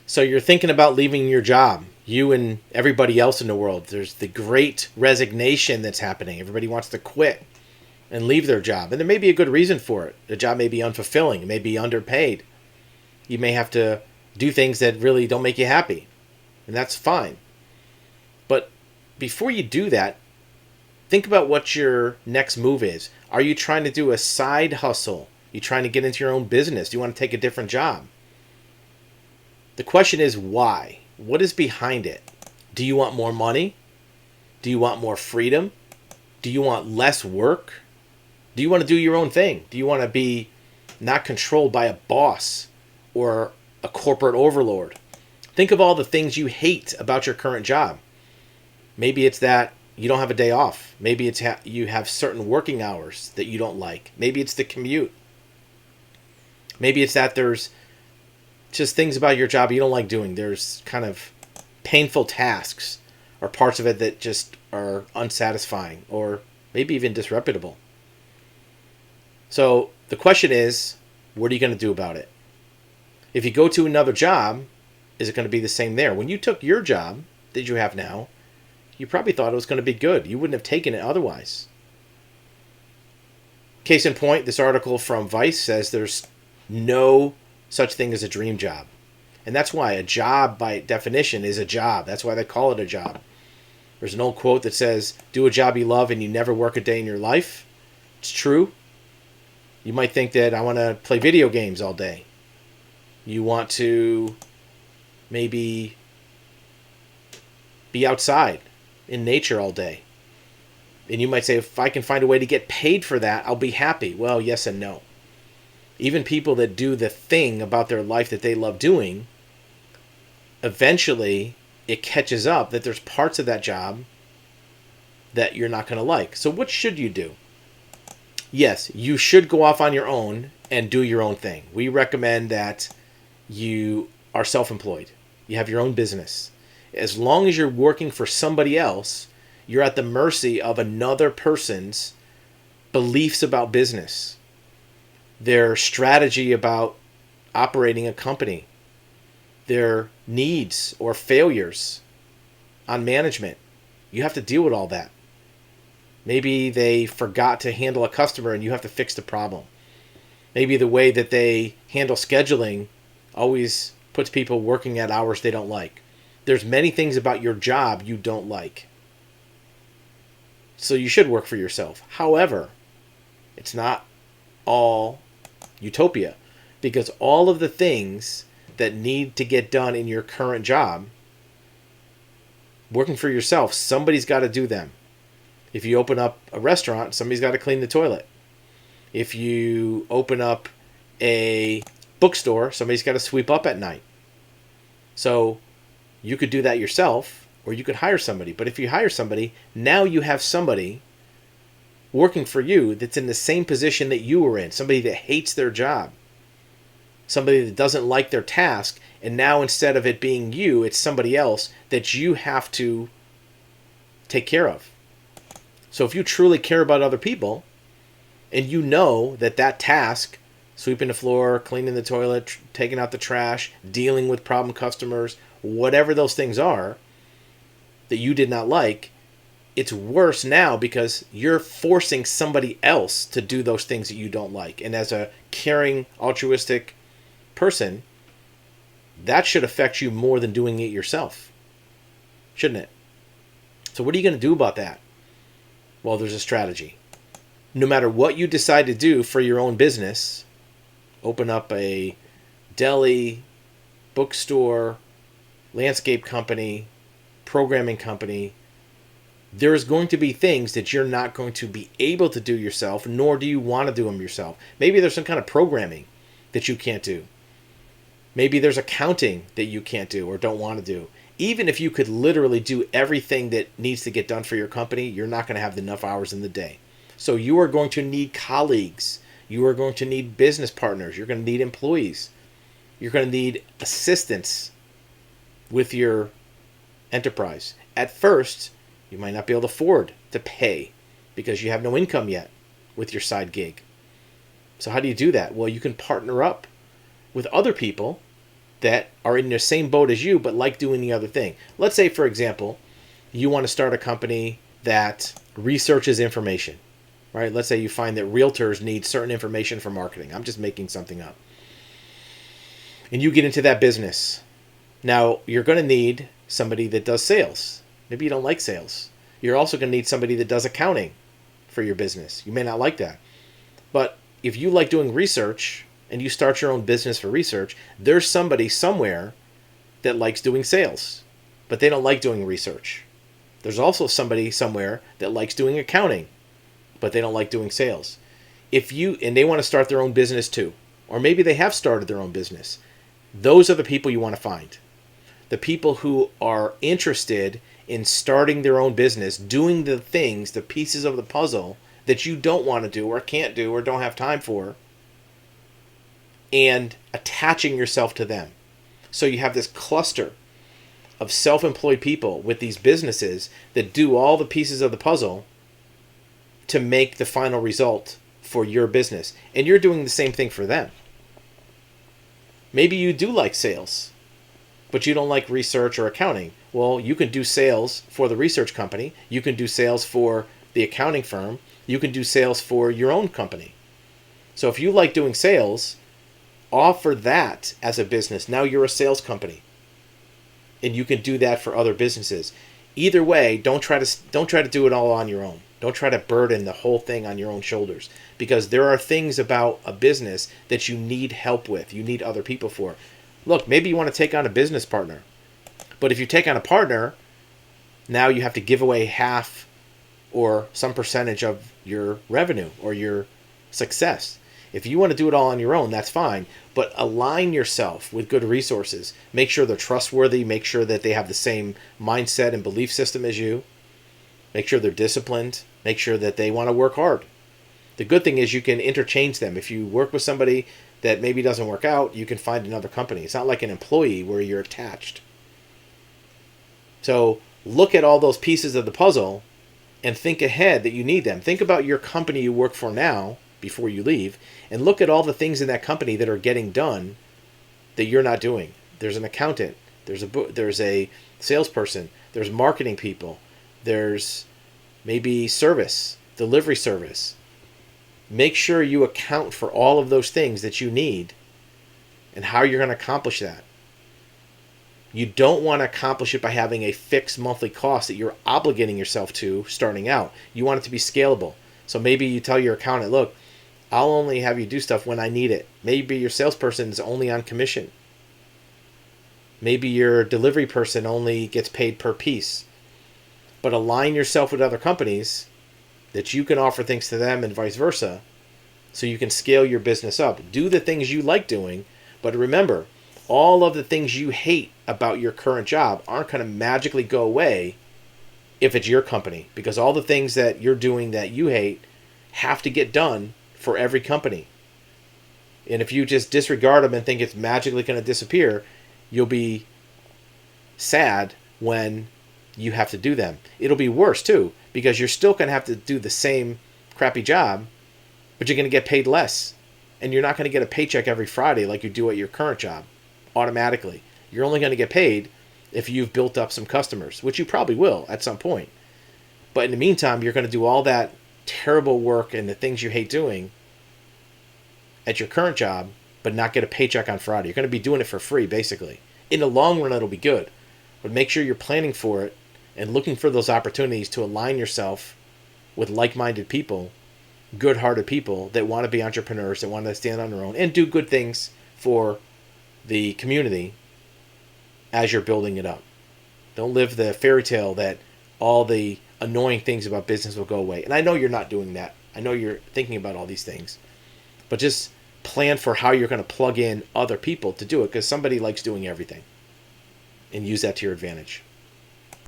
So you're thinking about leaving your job, you and everybody else in the world. There's the great resignation that's happening. Everybody wants to quit and leave their job. And there may be a good reason for it. The job may be unfulfilling, it may be underpaid. You may have to do things that really don't make you happy. And that's fine. But before you do that, think about what your next move is. Are you trying to do a side hustle? Are you trying to get into your own business? Do you want to take a different job? The question is why? What is behind it? Do you want more money? Do you want more freedom? Do you want less work? Do you want to do your own thing? Do you want to be not controlled by a boss or a corporate overlord? Think of all the things you hate about your current job. Maybe it's that you don't have a day off. Maybe it's you have certain working hours that you don't like. Maybe it's the commute. Maybe it's that there's just things about your job you don't like doing. There's kind of painful tasks or parts of it that just are unsatisfying or maybe even disreputable. So the question is, what are you going to do about it? If you go to another job, is it going to be the same there? When you took your job that you have now, you probably thought it was going to be good. You wouldn't have taken it otherwise. Case in point, this article from Vice says there's no such thing as a dream job. And that's why a job, by definition, is a job. That's why they call it a job. There's an old quote that says, do a job you love and you never work a day in your life. It's true. You might think that I want to play video games all day. You want to maybe be outside in nature all day. And you might say, if I can find a way to get paid for that, I'll be happy. Well, yes and no. Even people that do the thing about their life that they love doing, eventually it catches up that there's parts of that job that you're not going to like. So what should you do? Yes, you should go off on your own and do your own thing. We recommend that you are self-employed. You have your own business. As long as you're working for somebody else, you're at the mercy of another person's beliefs about business, their strategy about operating a company, their needs or failures on management. You have to deal with all that. Maybe they forgot to handle a customer and you have to fix the problem. Maybe the way that they handle scheduling always puts people working at hours they don't like. There's many things about your job you don't like. So you should work for yourself. However, it's not all utopia, because all of the things that need to get done in your current job, working for yourself, somebody's got to do them. If you open up a restaurant, somebody's got to clean the toilet. If you open up a bookstore, somebody's got to sweep up at night. So you could do that yourself, or you could hire somebody. But if you hire somebody, now you have somebody working for you that's in the same position that you were in, somebody that hates their job, somebody that doesn't like their task, and now instead of it being you, it's somebody else that you have to take care of. So if you truly care about other people, and you know that that task, sweeping the floor, cleaning the toilet, taking out the trash, dealing with problem customers, whatever those things are that you did not like, it's worse now because you're forcing somebody else to do those things that you don't like. And as a caring, altruistic person, that should affect you more than doing it yourself, shouldn't it? So what are you going to do about that? Well, there's a strategy. No matter what you decide to do for your own business, open up a deli, bookstore, landscape company, programming company, there's going to be things that you're not going to be able to do yourself, nor do you want to do them yourself. Maybe there's some kind of programming that you can't do. Maybe there's accounting that you can't do or don't want to do. Even if you could literally do everything that needs to get done for your company, you're not going to have enough hours in the day. So you are going to need colleagues. You are going to need business partners. You're going to need employees. You're going to need assistance with your enterprise. At first, you might not be able to afford to pay because you have no income yet with your side gig. So how do you do that? Well, you can partner up with other people that are in the same boat as you but like doing the other thing. Let's say, for example, you want to start a company that researches information, right? Let's say you find that realtors need certain information for marketing. I'm just making something up. And you get into that business. Now, you're going to need somebody that does sales. Maybe you don't like sales. You're also going to need somebody that does accounting for your business. You may not like that. But if you like doing research and you start your own business for research, there's somebody somewhere that likes doing sales, but they don't like doing research. There's also somebody somewhere that likes doing accounting, but they don't like doing sales. And they want to start their own business too, or maybe they have started their own business. Those are the people you want to find. The people who are interested in starting their own business, doing the things, the pieces of the puzzle that you don't want to do or can't do or don't have time for, and attaching yourself to them. So you have this cluster of self-employed people with these businesses that do all the pieces of the puzzle to make the final result for your business. And you're doing the same thing for them. Maybe you do like sales, but you don't like research or accounting. Well, you can do sales for the research company. You can do sales for the accounting firm. You can do sales for your own company. So if you like doing sales, offer that as a business. Now you're a sales company, and you can do that for other businesses. Either way, don't try to do it all on your own. Don't try to burden the whole thing on your own shoulders, because there are things about a business that you need help with. You need other people for. Look, maybe you want to take on a business partner, but if you take on a partner, now you have to give away half or some percentage of your revenue or your success. If you want to do it all on your own, that's fine, but align yourself with good resources. Make sure they're trustworthy. Make sure that they have the same mindset and belief system as you. Make sure they're disciplined. Make sure that they want to work hard. The good thing is you can interchange them. If you work with somebody that maybe doesn't work out, you can find another company. It's not like an employee where you're attached. So look at all those pieces of the puzzle and think ahead that you need them. Think about your company you work for now before you leave, and look at all the things in that company that are getting done that you're not doing. There's an accountant, there's a salesperson, there's marketing people, there's maybe delivery service. Make sure you account for all of those things that you need and how you're going to accomplish that. You don't want to accomplish it by having a fixed monthly cost that you're obligating yourself to starting out. You want it to be scalable. So maybe you tell your accountant, look, I'll only have you do stuff when I need it. Maybe your salesperson is only on commission. Maybe your delivery person only gets paid per piece. But align yourself with other companies that you can offer things to them and vice versa, so you can scale your business up. Do the things you like doing, but remember, all of the things you hate about your current job aren't going to magically go away if it's your company, because all the things that you're doing that you hate have to get done for every company. And if you just disregard them and think it's magically going to disappear, you'll be sad when you have to do them. It'll be worse too, because you're still going to have to do the same crappy job, but you're going to get paid less. And you're not going to get a paycheck every Friday like you do at your current job automatically. You're only going to get paid if you've built up some customers, which you probably will at some point. But in the meantime, you're going to do all that terrible work and the things you hate doing at your current job, but not get a paycheck on Friday. You're going to be doing it for free, basically. In the long run, it'll be good. But make sure you're planning for it and looking for those opportunities to align yourself with like-minded people, good-hearted people that want to be entrepreneurs, that want to stand on their own and do good things for the community as you're building it up. Don't live the fairy tale that all the annoying things about business will go away. And I know you're not doing that. I know you're thinking about all these things. But just plan for how you're going to plug in other people to do it, because somebody likes doing everything. And use that to your advantage.